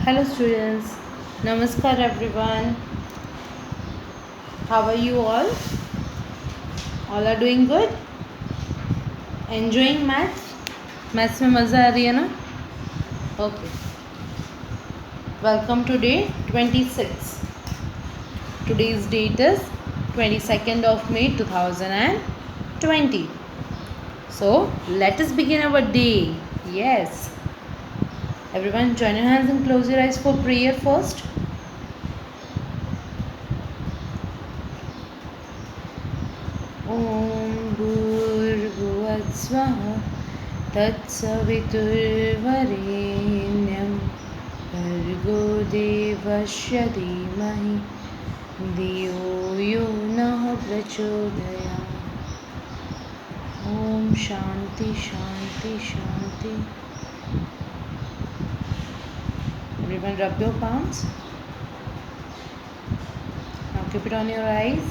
Hello students, Namaskar everyone. How are you all? All are doing good? Enjoying maths? Maths में मज़ा आ रही है ना? Okay. Welcome to day 26. Today's date is 22nd of May 2020. So let us begin our day. Yes. Everyone join your hands and close your eyes for prayer first. ॐ भूर्भुवस्वः तत्सवितुर्वरेण्यं भर्गो देवस्य धीमहि धियो यो नः प्रचोदयात्. ॐ शांति शांति शांति. Everyone rub your palms. Now keep it on your eyes.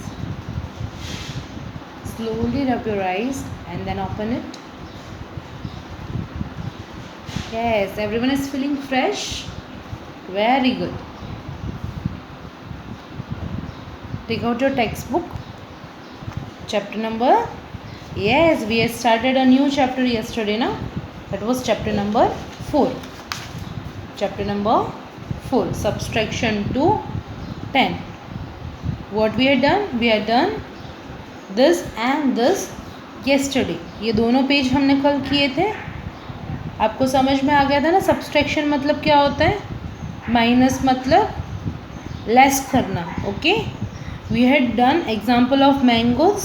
Slowly rub your eyes and then open it. Yes, everyone is feeling fresh. Very good. Take out your textbook. Chapter number. Yes, we had started a new chapter yesterday, na? That was chapter number 4. Chapter number 4. Subtraction to 10. What we had done? We had done this and this yesterday. ये दोनों page हमने कल किए थे. आपको समझ में आ गया था ना सब्सट्रैक्शन मतलब क्या होता है? माइनस मतलब लेस करना. Okay, we had done example of mangoes.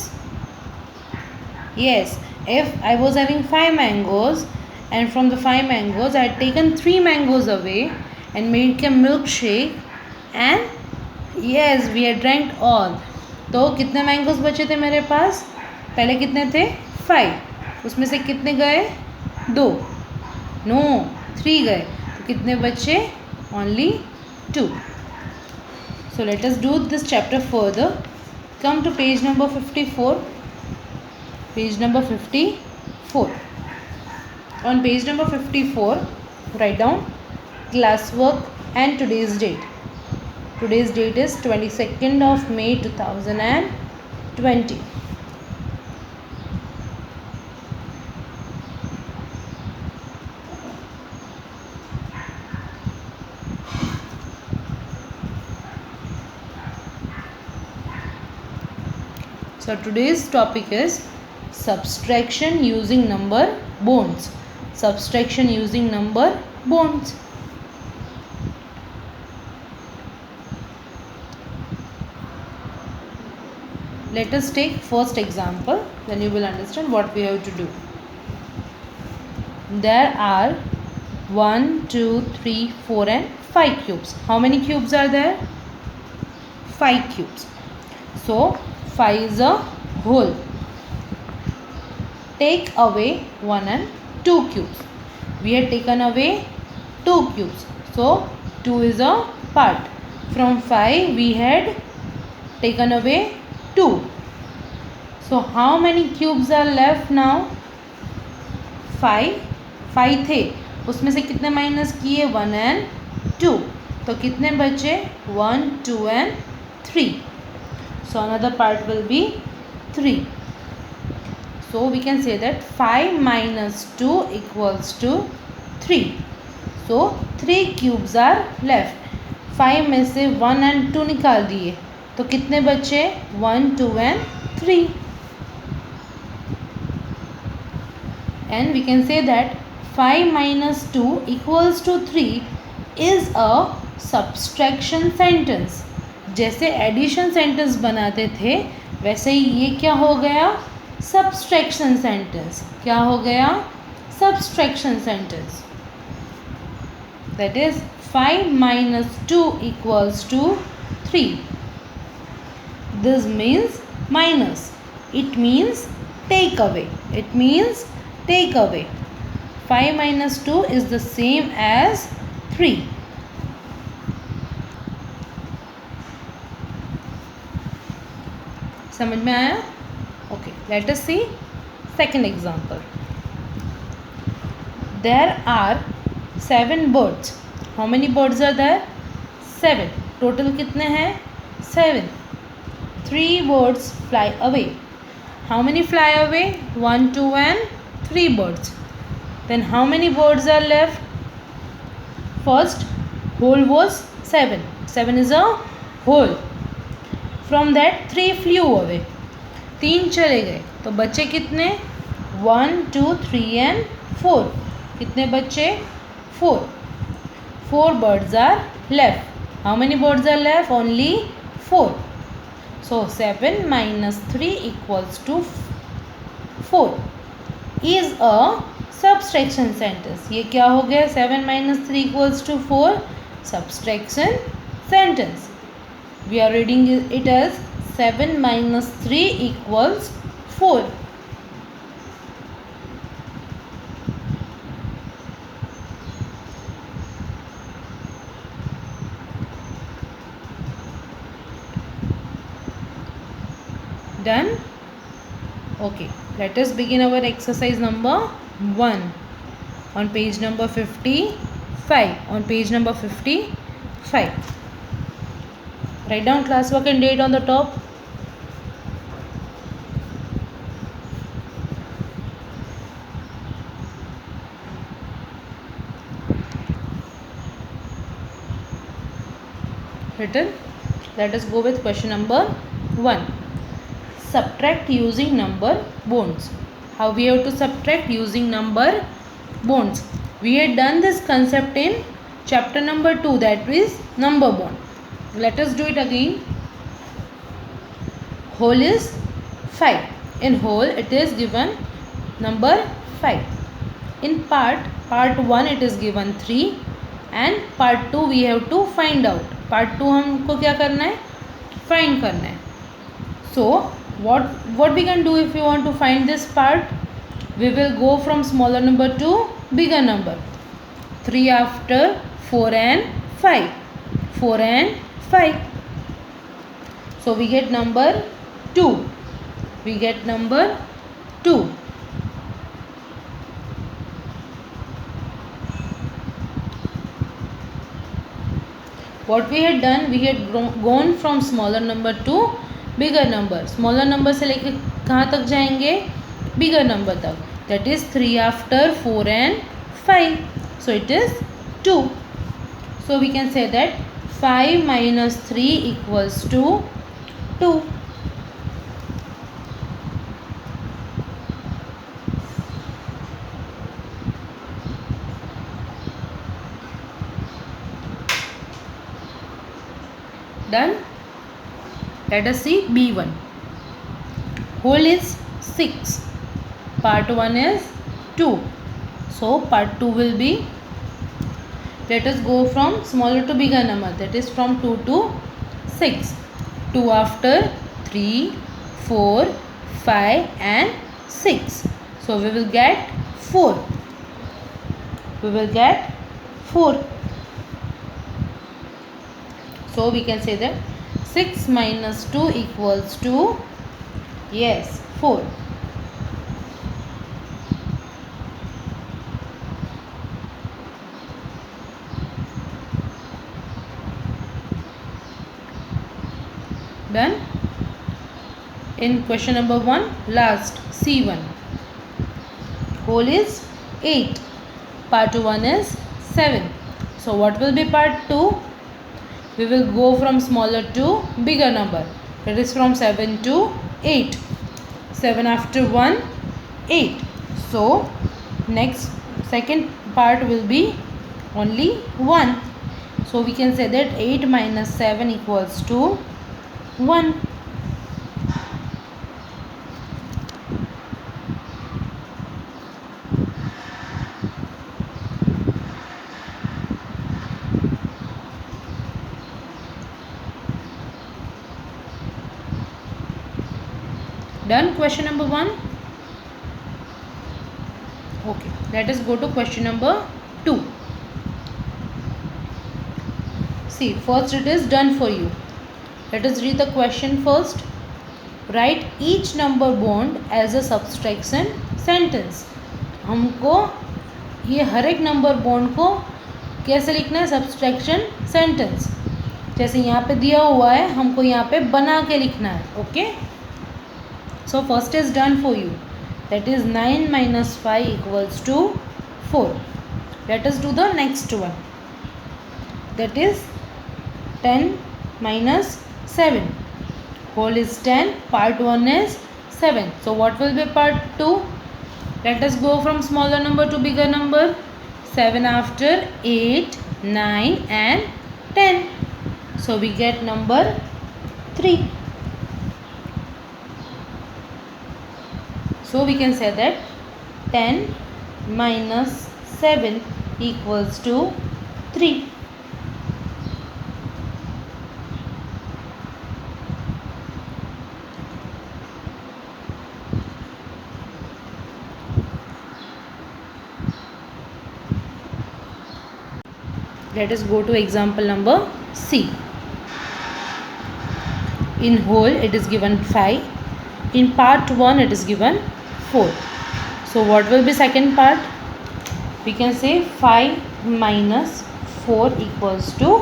Yes, if I was having 5 mangoes and from the 5 mangoes I had taken 3 mangoes away and made a milkshake and yes we had drank all. तो कितने mangoes बचे थे मेरे पास? पहले कितने थे? 5. उसमें से कितने गए? 2. नो 3 गए. तो कितने बचे? Only 2. So let us do this chapter further. Come to page number 54. Page number 54. On page number 54, write down classwork and today's date. Today's date is 22nd of May 2020. So today's topic is subtraction using number bonds. Subtraction using number bonds. Let us take first example, then you will understand what we have to do. There are 1, 2, 3, 4 and 5 cubes. How many cubes are there? 5 cubes. So 5 is a whole. Take away 1 and 2 cubes. We had taken away 2 cubes. So 2 is a part. From 5 we had taken away 2. So how many cubes are left now? 5. 5 थे, उसमें से कितने minus किए? 1 and 2. तो कितने बचे? 1, 2 and 3. So another part will be 3. So we can say that 5 minus 2 equals to 3. So 3 cubes are left. 5 में से 1 and 2 निकाल दिए तो कितने बचे? 1, 2 and 3. And we can say that 5 minus 2 equals to 3 is a subtraction sentence. जैसे addition sentence बनाते थे वैसे ही ये क्या हो गया? Subtraction sentence. क्या हो गया? Subtraction sentence. That is 5 minus 2 equals to 3. This means minus. It means take away. It means take away. 5 minus 2 is the same as 3. समझ में आया? Okay, let us see second example. There are 7 birds. How many birds are there? 7. Total कितने हैं? 7. 3 birds fly away. How many fly away? 1, 2 and 3 birds. Then how many birds are left? First whole was 7. 7 is a whole. From that 3 flew away. 3 चले गए तो बचे कितने? 1, 2, 3 and 4. कितने बचे? 4. 4 birds are left. How many birds are left? Only 4. So 7 minus 3 equals to 4 is a subtraction sentence. ये क्या हो गया? 7 minus 3 equals to 4 subtraction sentence. We are reading it as 7 minus 3 equals 4. Done? Okay, let us begin our exercise number 1 on page number 55. On page number 55. Write down classwork and date on the top. Written. Let us go with question number 1. Subtract using number bonds. How we have to subtract using number bonds? We had done this concept in chapter number 2, that is number bond. Let us do it again. Whole is 5. In whole it is given number 5. In part 1 it is given 3 and part 2 we have to find out. Part 2 हमको क्या करना है? Find करना है. So what we can do if we want to find this part? We will go from smaller number to bigger number. 3 after 4 and 5. 4 and 5. So we get number 2. We get number 2. What we had done? We had gone from smaller number to bigger number. Smaller number से लेके कहाँ तक जाएंगे? Bigger number तक. That is 3 after 4 and 5. So it is 2. So we can say that 5 minus 3 equals to 2. Done? Let us see B1. Whole is 6. Part 1 is 2. So part 2 will be, let us go from smaller to bigger number, that is from 2 to 6. 2 after 3, 4, 5 and 6. So we will get 4. We will get 4. So we can say that 6 minus 2 equals to, yes, 4. Done? In question number 1, last, C1. Whole is 8. Part 1 is 7. So what will be part 2? We will go from smaller to bigger number. That is from 7 to 8. 7 after 1, 8. So next second part will be only 1. So we can say that 8 minus 7 equals to 1. Done question number 1? Okay, let us go to question number 2. See, first it is done for you. Let us read the question first. Write each number bond as a subtraction sentence. हमको ये हर एक number bond को कैसे लिखना है subtraction sentence, जैसे यहाँ पे दिया हुआ है हमको यहाँ पे बना के लिखना है. Okay, so first is done for you, that is 9 minus 5 equals to 4. Let us do the next one, that is 10 minus 7. Whole is 10, part 1 is 7. So what will be part 2? Let us go from smaller number to bigger number. 7 after 8, 9 and 10. So we get number 3. So we can say that 10 minus 7 equals to 3. Let us go to example number C. In whole it is given 5. In part 1 it is given 4. So what will be second part? We can say 5 minus 4 equals to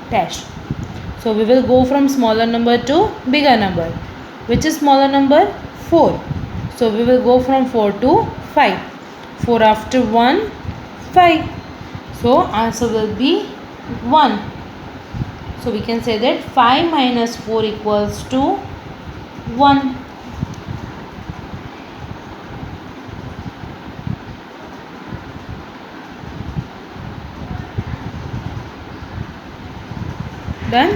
dash. So we will go from smaller number to bigger number. Which is smaller number? 4. So we will go from 4 to 5. 4 after 1, 5. So answer will be 1. So we can say that 5 minus 4 equals to 1. Done?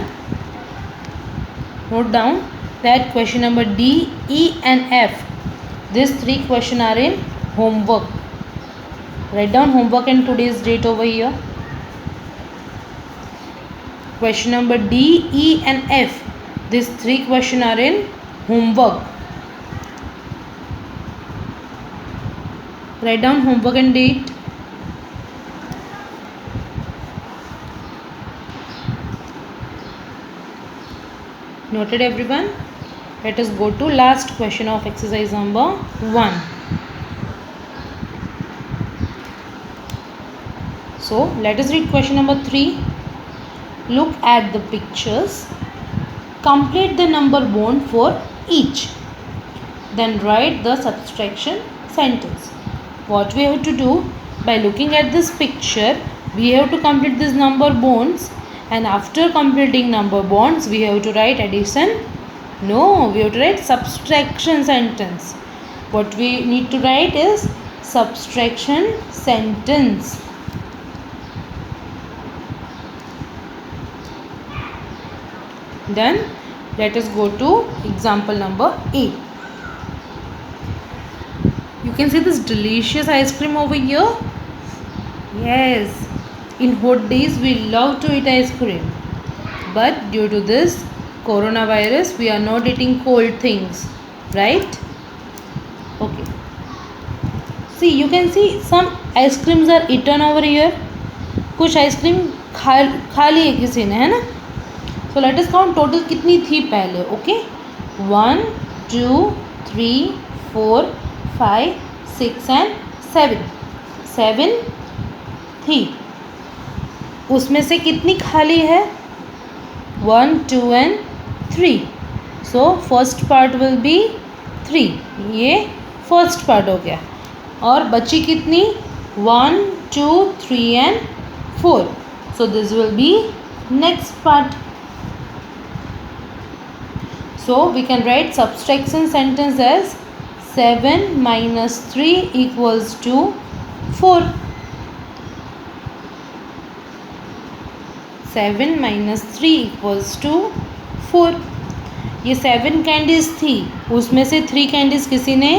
Note down that question number D, E and F, these 3 questions are in homework. Write down homework and today's date over here. Question number D, E and F, these 3 questions are in homework. Write down homework and date. Noted everyone? Let us go to last question of exercise number 1. So let us read question number 3. Look at the pictures. Complete the number bond for each. Then write the subtraction sentence. What we have to do, by looking at this picture, we have to complete these number bonds, and after completing number bonds, we have to write addition. No, we have to write subtraction sentence. What we need to write is subtraction sentence. Then let us go to example number A. You can see this delicious ice cream over here. Yes, in hot days we love to eat ice cream, but due to this coronavirus we are not eating cold things, right? Okay, see, you can see some ice creams are eaten over here. कुछ ice cream खा ली है किसी ने, है ना? So let us count total कितनी थी पहले. ओके, 1 2 3 4 5 6 and 7 थी. उसमें से कितनी खाली है? 1 2 and 3. So first part will be 3. ये फर्स्ट पार्ट हो गया. और बची कितनी? 1 2 3 and 4. So this will be next part. So we can write subtraction sentence as 7 minus 3 equals to 4. 7 minus 3 equals to 4. ये 7 कैंडीज थी, उसमें से 3 कैंडीज किसी ने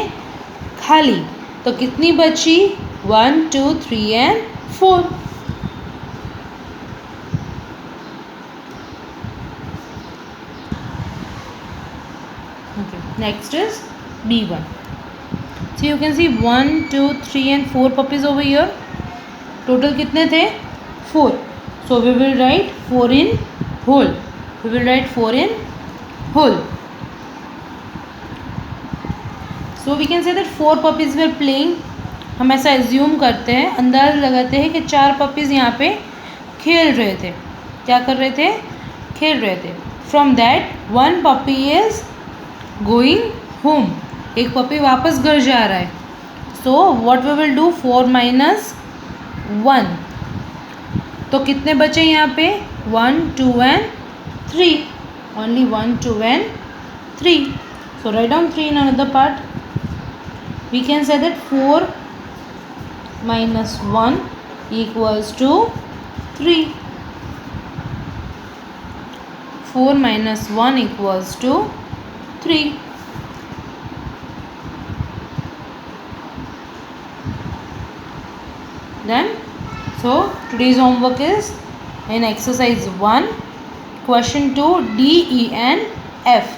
खा ली, तो कितनी बची? 1 2 3 and 4. Next is B1. So you can see 1 2 3 and 4 puppies over here. Total कितने थे? 4. So we will write 4 in whole. We will write 4 in whole. So we can say that 4 puppies were playing. हम ऐसा assume करते हैं, अंदाज़ लगाते हैं कि 4 puppies यहाँ पे खेल रहे थे. क्या कर रहे थे? खेल रहे थे. From that one puppy is going home. एक पपी वापस घर जा रहा है. So what we will do? 4 minus 1. तो कितने बचे यहाँ पे? 1, 2 and 3. Only 1, 2 and 3. So write down 3 in another part. We can say that 4 minus 1 equals to 3. 4 minus 1 equals to 3. Then, so today's homework is in exercise 1, question 2, D, E and F.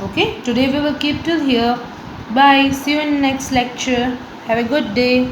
Okay, today we will keep till here. Bye. See you in next lecture. Have a good day.